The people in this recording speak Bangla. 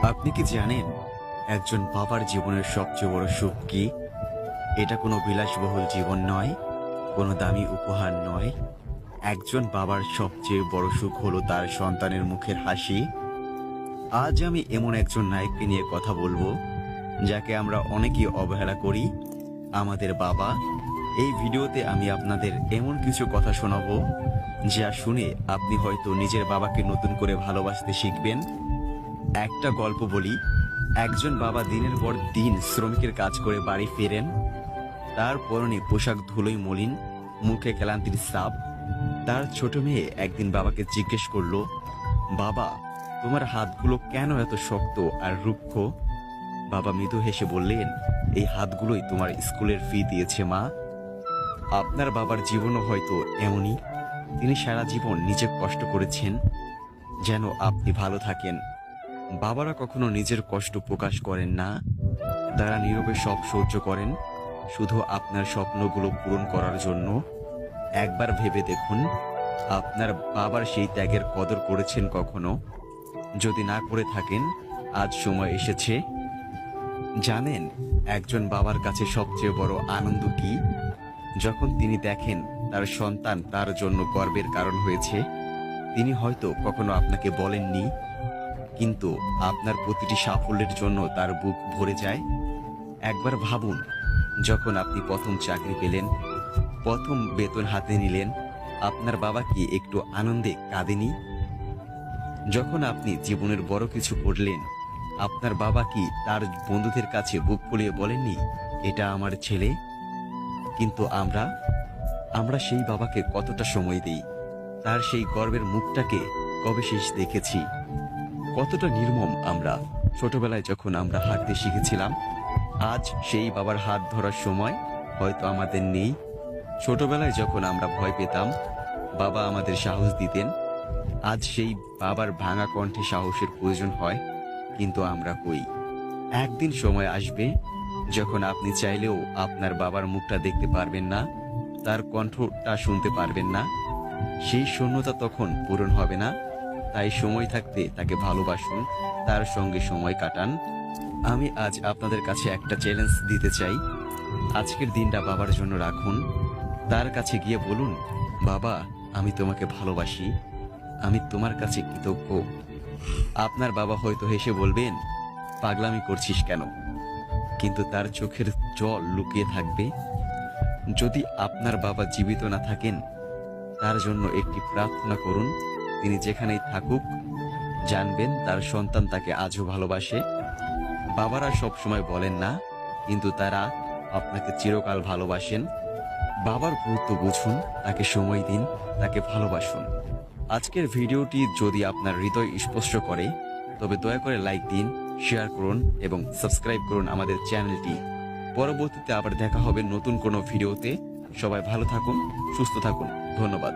আপনি কি জানেন একজন বাবার জীবনের সবচেয়ে বড় সুখ কি? এটা কোনো বিলাসবহুল জীবন নয়, কোনো দামি উপহার নয়। একজন বাবার সবচেয়ে বড় সুখ হলো তার সন্তানের মুখের হাসি। আজ আমি এমন একজন নায়ককে নিয়ে কথা বলবো যাকে আমরা অনেকেই অবহেলা করি, আমাদের বাবা। এই ভিডিওতে আমি আপনাদের এমন কিছু কথা শোনাবো যা শুনে আপনি হয়তো নিজের বাবাকে নতুন করে ভালোবাসতে শিখবেন। একটা গল্প বলি। একজন বাবা দিনের পর দিন শ্রমিকের কাজ করে বাড়ি ফেরেন। তার পরনে পোশাক ধুলোয় মলিন, মুখে ক্লান্তির ছাপ। তার ছোট মেয়ে একদিন বাবাকে জিজ্ঞেস করলো, বাবা, তোমার হাতগুলো কেন এত শক্ত আর রুক্ষ? বাবা মৃদু হেসে বললেন, এই হাতগুলোই তোমার স্কুলের ফি দিয়েছে মা। আপনার বাবার জীবনও হয়তো এমনই। তিনি সারা জীবন নিজে কষ্ট করেছেন যেন আপনি ভালো থাকেন। বাবারা কখনো নিজের কষ্ট প্রকাশ করেন না, তারা নীরবে সব সহ্য করেন শুধু আপনার স্বপ্নগুলো পূরণ করার জন্য। একবার ভেবে দেখুন, আপনার বাবার সেই ত্যাগের কদর করেছেন কখনো? যদি না করে থাকেন, আজ সময় এসেছে। জানেন একজন বাবার কাছে সবচেয়ে বড় আনন্দ কি? যখন তিনি দেখেন তার সন্তান তার জন্য গর্বের কারণ হয়েছে। তিনি হয়তো কখনো আপনাকে বলেননি, কিন্তু আপনার প্রতিটি সাফল্যের জন্য তার বুক ভরে যায়। একবার ভাবুন, যখন আপনি প্রথম চাকরি পেলেন, প্রথম বেতন হাতে নিলেন, আপনার বাবা কি একটু আনন্দে কাঁদেনি? যখন আপনি জীবনের বড় কিছু করলেন, আপনার বাবা কি তার বন্ধুদের কাছে বুক ফুলিয়ে বলেননি, এটা আমার ছেলে? কিন্তু আমরা সেই বাবাকে কতটা সময় দিই? তার সেই গর্বের মুখটাকে কবে শেষ দেখেছি? কতটা নির্মম আমরা ছোটবেলায় যখন আমরা হাঁটতে শিখেছিলাম। আজ সেই বাবার হাত ধরার সময় হয়তো আমাদের নেই। ছোটবেলায় যখন আমরা ভয় পেতাম, বাবা আমাদের সাহস দিতেন। আজ সেই বাবার ভাঙা কণ্ঠে সাহসের প্রয়োজন হয়, কিন্তু আমরা কই? একদিন সময় আসবে যখন আপনি চাইলেও আপনার বাবার মুখটা দেখতে পারবেন না, তার কণ্ঠটা শুনতে পারবেন না। সেই শূন্যতা তখন পূরণ হবে না। তাই সময় থাকতে তাকে ভালোবাসুন, তার সঙ্গে সময় কাটান। আমি আজ আপনাদের কাছে একটা চ্যালেঞ্জ দিতে চাই। আজকের দিনটা বাবার জন্য রাখুন। তার কাছে গিয়ে বলুন, বাবা, আমি তোমাকে ভালোবাসি, আমি তোমার কাছে কৃতজ্ঞ। আপনার বাবা হয়তো হেসে বলবেন, পাগলামি করছিস কেন? কিন্তু তার চোখের জল লুকিয়ে থাকবে। যদি আপনার বাবা জীবিত না থাকেন, তার জন্য একটি প্রার্থনা করুন। তিনি যেখানেই থাকুক, জানবেন তার সন্তান তাকে আজও ভালোবাসে। বাবারা সব সময় বলেন না, কিন্তু তারা আপনাকে চিরকাল ভালোবাসেন। বাবার গুরুত্ব বুঝুন, তাকে সময় দিন, তাকে ভালোবাসুন। আজকের ভিডিওটি যদি আপনার হৃদয় স্পর্শ করে, তবে দয়া করে লাইক দিন, শেয়ার করুন এবং সাবস্ক্রাইব করুন আমাদের চ্যানেলটি। পরবর্তীতে আবার দেখা হবে নতুন কোনো ভিডিওতে। সবাই ভালো থাকুন, সুস্থ থাকুন। ধন্যবাদ।